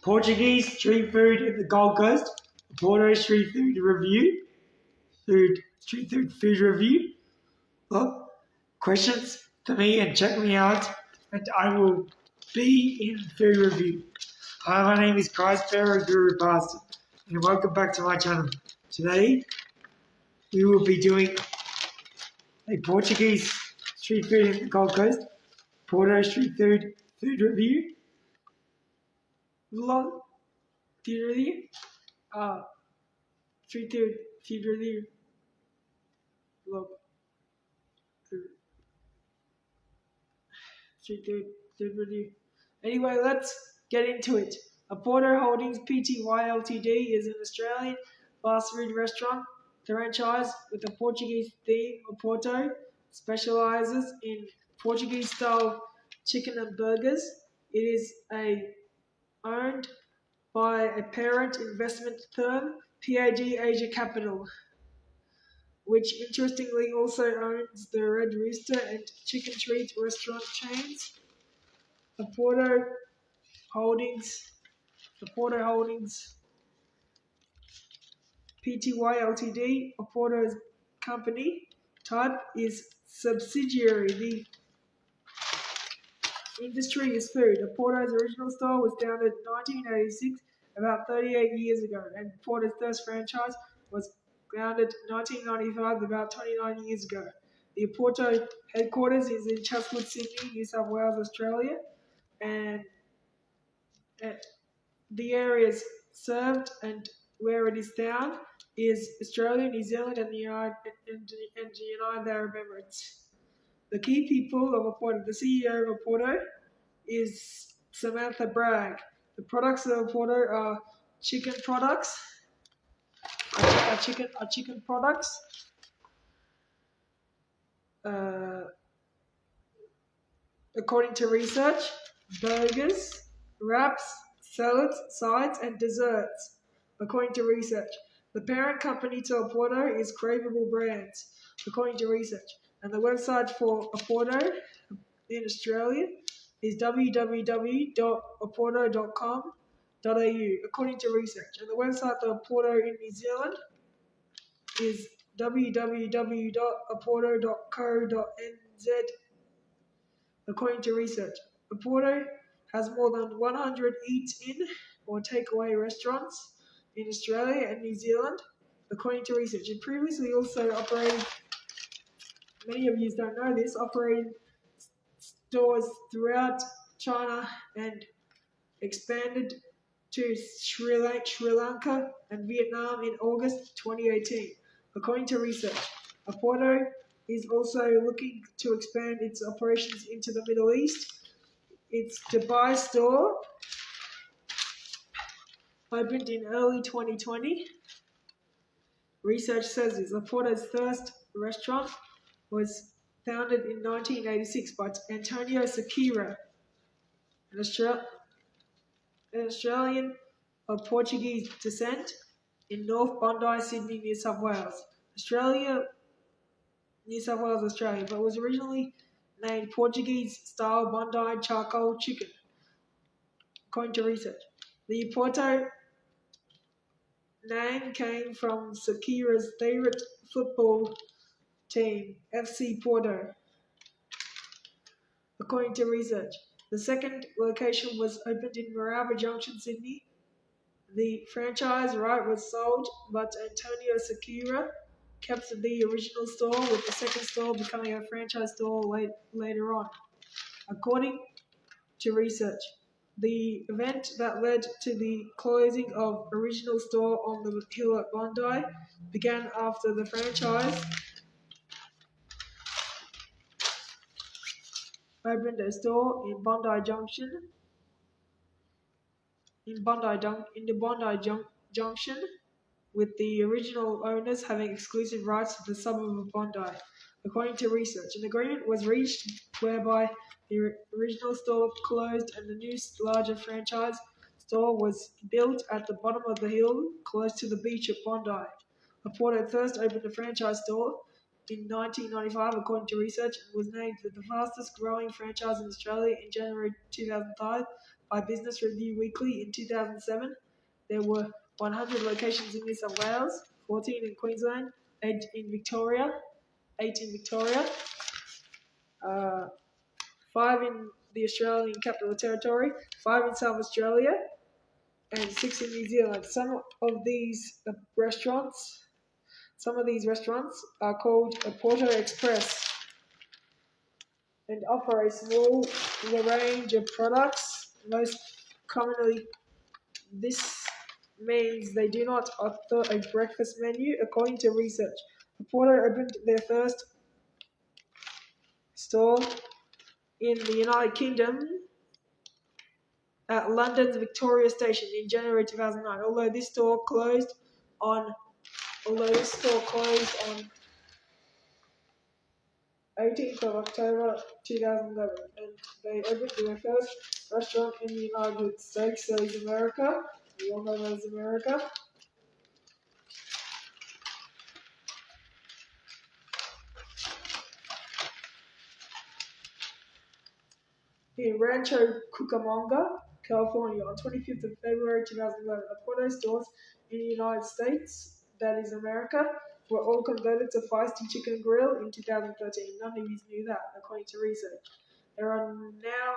Portuguese street food in the Gold Coast, Oporto street food review, street food review. Well, questions to me and check me out, and I will be in food review. Hi, my name is Christ Pharaoh Guru Pastor, and welcome back to my channel. Today, we will be doing a Portuguese street food in the Gold Coast, Porto street food review. Vlog, food review, street food review, vlog, street food review. Anyway, let's get into it. Oporto Holdings Pty Ltd is an Australian fast food restaurant franchise with a Portuguese theme. Oporto specialises in Portuguese-style chicken and burgers. It is owned by a parent investment firm, PAG Asia Capital, which interestingly also owns the Red Rooster and Chicken Treat restaurant chains. Oporto Holdings Pty Ltd, Oporto's company type is subsidiary. The industry is food. Oporto's original store was founded in 1986, about 38 years ago, and Oporto's first franchise was founded in 1995, about 29 years ago. The Oporto headquarters is in Chatswood, Sydney, New South Wales, Australia, and the areas served and where it is found is Australia, New Zealand, and the United Arab Emirates. The key people of Oporto, the CEO of Oporto is Samantha Bragg. The products of Oporto are chicken products. According to research, burgers, wraps, salads, sides, and desserts. According to research, the parent company to Oporto is Craveable Brands. According to research, and the website for Oporto in Australia is www.oporto.com.au. According to research, and the website for Oporto in New Zealand is www.oporto.co.nz. According to research, Oporto has more than 100 eat-in or takeaway restaurants in Australia and New Zealand. According to research, it previously also operated, many of you don't know this, operated stores throughout China and expanded to Sri Lanka and Vietnam in August 2018. According to research, Oporto is also looking to expand its operations into the Middle East. Its Dubai store opened in early 2020. Research says this. Oporto's first restaurant was founded in 1986 by Antonio Sequeira, an Australian of Portuguese descent, in North Bondi, Sydney, New South Wales, Australia, but was originally named Portuguese-style Bondi charcoal chicken. According to research, the Oporto name came from Sequeira's favourite football team, FC Porto. According to research, the second location was opened in Moorabbin Junction, Sydney. The franchise right was sold, but Antonio Sequeira kept the original store, with the second store becoming a franchise store later on. According to research, the event that led to the closing of original store on the hill at Bondi began after the franchise opened a store in Bondi Junction, Junction, with the original owners having exclusive rights to the suburb of Bondi. According to research, an agreement was reached whereby the original store closed and the new, larger franchise store was built at the bottom of the hill, close to the beach at Bondi. Oporto first opened a franchise store in 1995, according to research, and was named the fastest growing franchise in Australia in January 2005 by by Business Review Weekly in 2007. There were 100 locations in New South Wales, 14 in Queensland, 8 in Victoria, uh, 5 in the Australian Capital Territory, 5 in South Australia, and 6 in New Zealand. Some of these restaurants are called Oporto Express and offer a small range of products. Most commonly, this means they do not offer a breakfast menu, according to research. Oporto opened their first store in the United Kingdom at London's Victoria Station in January 2009. Although this store closed on 18th of October 2011, and they opened their first restaurant in the United States, that is America. We all know that is America. In Rancho Cucamonga, California, on 25th of February 2011, Oporto stores in the United States, that is America, were all converted to Feisty Chicken Grill in 2013. None of you knew that, according to research. There are now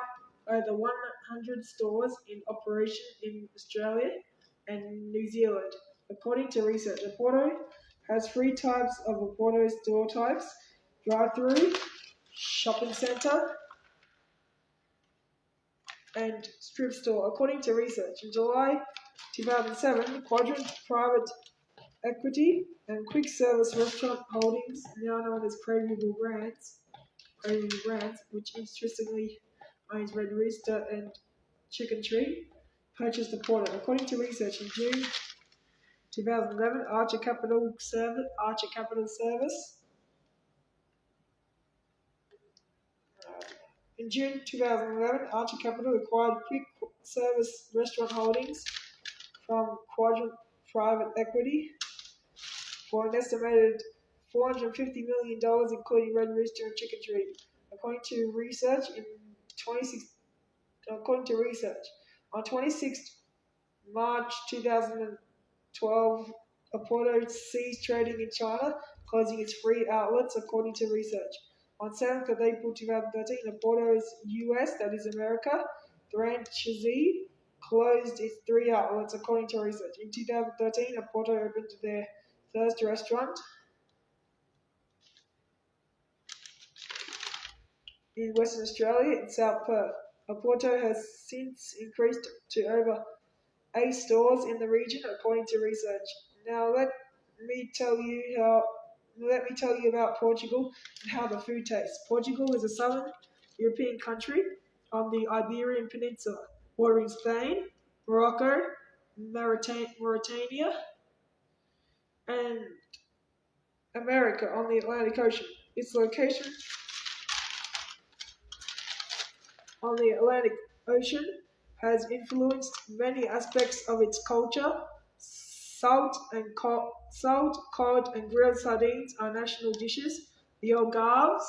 over 100 stores in operation in Australia and New Zealand. According to research, Oporto has 3 types of Oporto store types: drive-through, shopping centre, and strip store. According to research, in July 2007, Quadrant Private Equity and Quick Service Restaurant Holdings, now known as Cravable Brands, which interestingly owns Red Rooster and Chicken Tree, purchased Oporto. According to research, in June 2011, Archer Capital Service. In June 2011, Archer Capital acquired Quick Service Restaurant Holdings from Quadrant Private Equity for an estimated $450 million, including Red Rooster and Chicken Tree. According to research, on 26 March 2012, Oporto ceased trading in China, closing its 3 outlets, according to research. On 7th of April 2013, Oporto's US, that is America, franchisee, closed its 3 outlets, according to research. In 2013, Oporto opened their first restaurant in Western Australia in South Perth. Oporto has since increased to over 8 stores in the region, according to research. Now let me tell you about Portugal and how the food tastes. Portugal is a southern European country on the Iberian Peninsula, bordering Spain, Morocco, Mauritania, and America on the Atlantic Ocean. Its location on the Atlantic Ocean has influenced many aspects of its culture. Salt, cod, and grilled sardines are national dishes. The Algarves,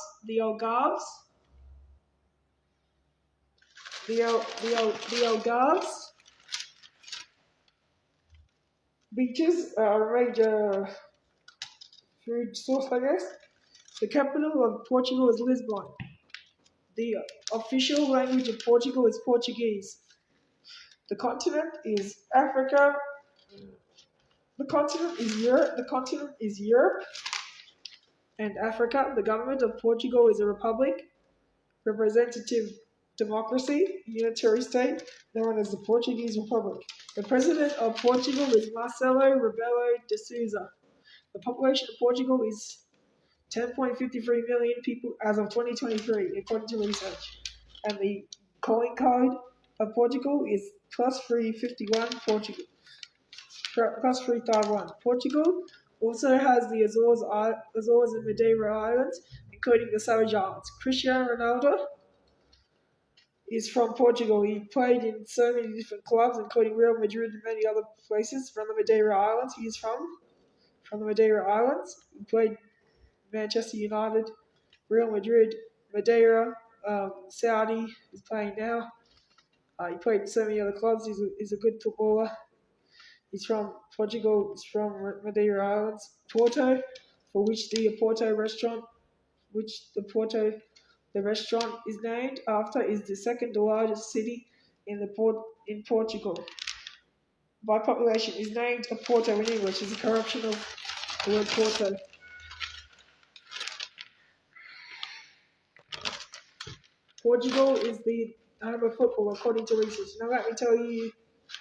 beaches are a major food source, I guess. The capital of Portugal is Lisbon. The official language of Portugal is Portuguese. The continent is Africa. The continent is Europe and Africa. The government of Portugal is a republic, representative democracy, unitary state, known as the Portuguese Republic. The president of Portugal is Marcelo Rebelo de Sousa. The population of Portugal is 10.53 million people as of 2023, according to research. And the calling code of Portugal is +351 +351. Portugal also has the Azores and Madeira Islands, including the Savage Islands. Cristiano Ronaldo is from Portugal. He played in so many different clubs, including Real Madrid and many other places from the Madeira Islands. He is from the Madeira Islands. He played Manchester United, Real Madrid, Madeira, Saudi is playing now. He played so many other clubs. He's a good footballer. He's from Portugal. He's from Madeira Islands, Porto, for which the restaurant is named after, is the second largest city in Portugal. By population, is named Oporto in English. Is a corruption of the word Porto. Portugal is the home of football, according to research. Now let me tell you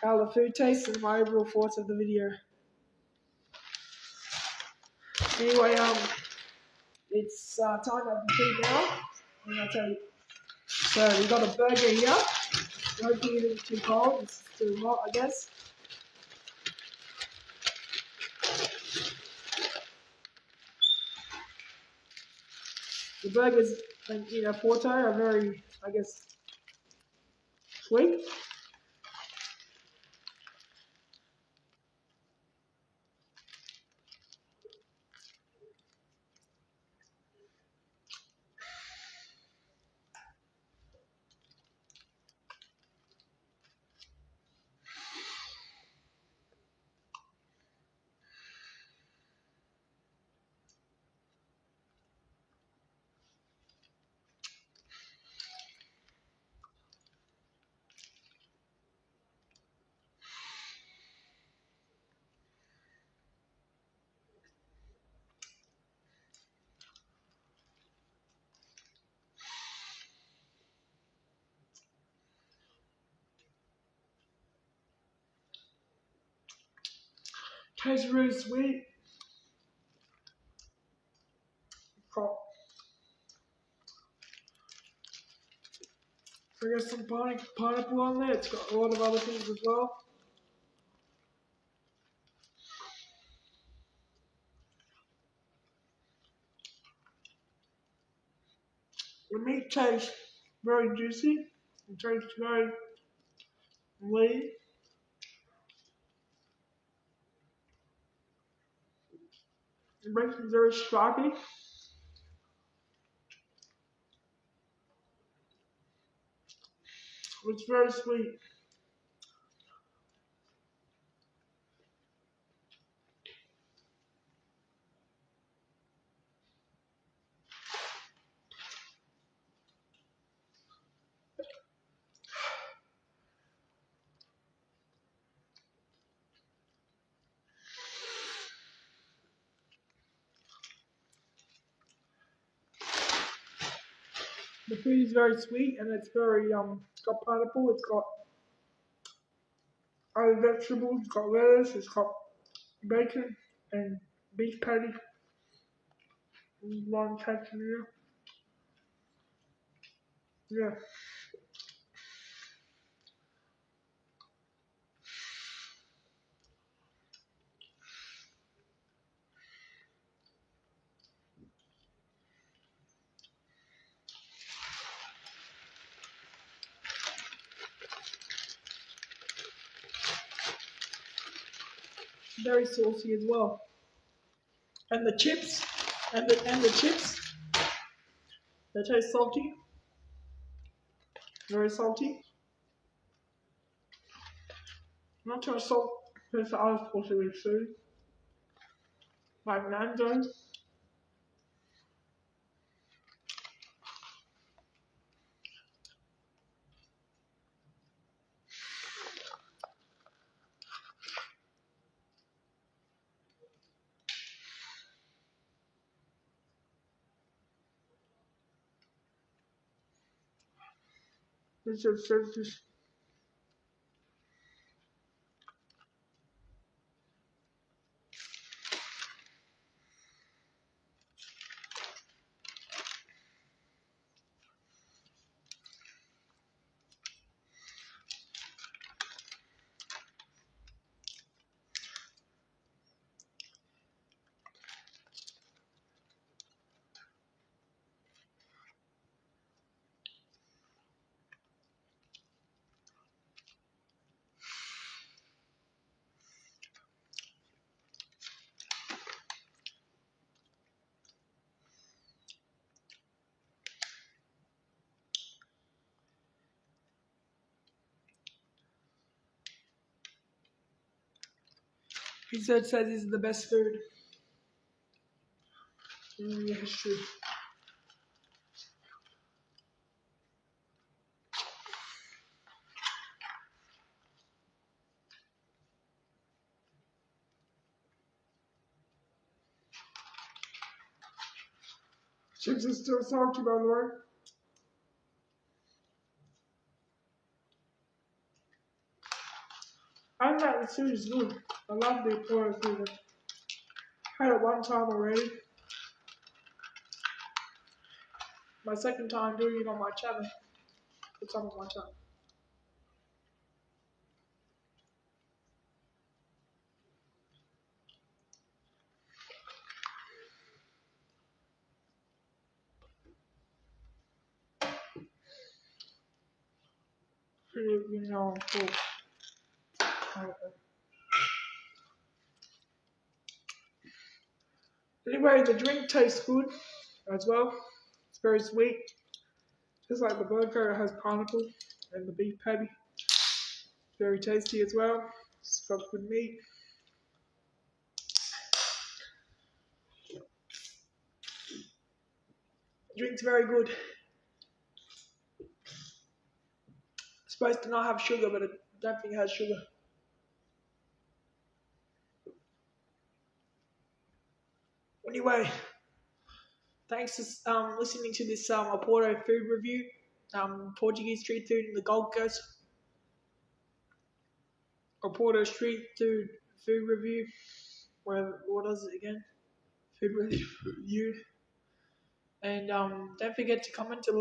how the food tastes and my overall thoughts of the video. Anyway, it's time to have the food now. And I'll tell you. So we've got a burger here. Hopefully it isn't too cold. It's too hot, I guess. The burgers in Porto are very, I guess, sweet. Tastes really sweet. Got, I guess some pineapple on there. It's got a lot of other things as well. The meat tastes very juicy. It tastes very lean. The bacon is very stripy. It's very sweet. The food is very sweet and it's very it's got pineapple, it's got other vegetables, it's got lettuce, it's got bacon and beef patty. Long texture. Yeah. Very saucy as well. And the chips and the chips, they taste salty. Very salty. Not too much salt compared to other Portuguese food. Like Nando. This is He says this is the best food. Yeah, it's true. Chips is still salty, by the way. I thought the food is good. I love the Portuguese food. I had it one time already. My second time doing it on my channel. It's on my channel. You know, cool. Anyway, the drink tastes good as well. It's very sweet. Just like the burger, it has pineapple and the beef patty. Very tasty as well. It's got good meat. The drink's very good. It's supposed to not have sugar, but I don't think it has sugar. Anyway, thanks for listening to this Oporto food review. Portuguese street food in the Gold Coast. Oporto street food review. What is it again? Food review. And don't forget to comment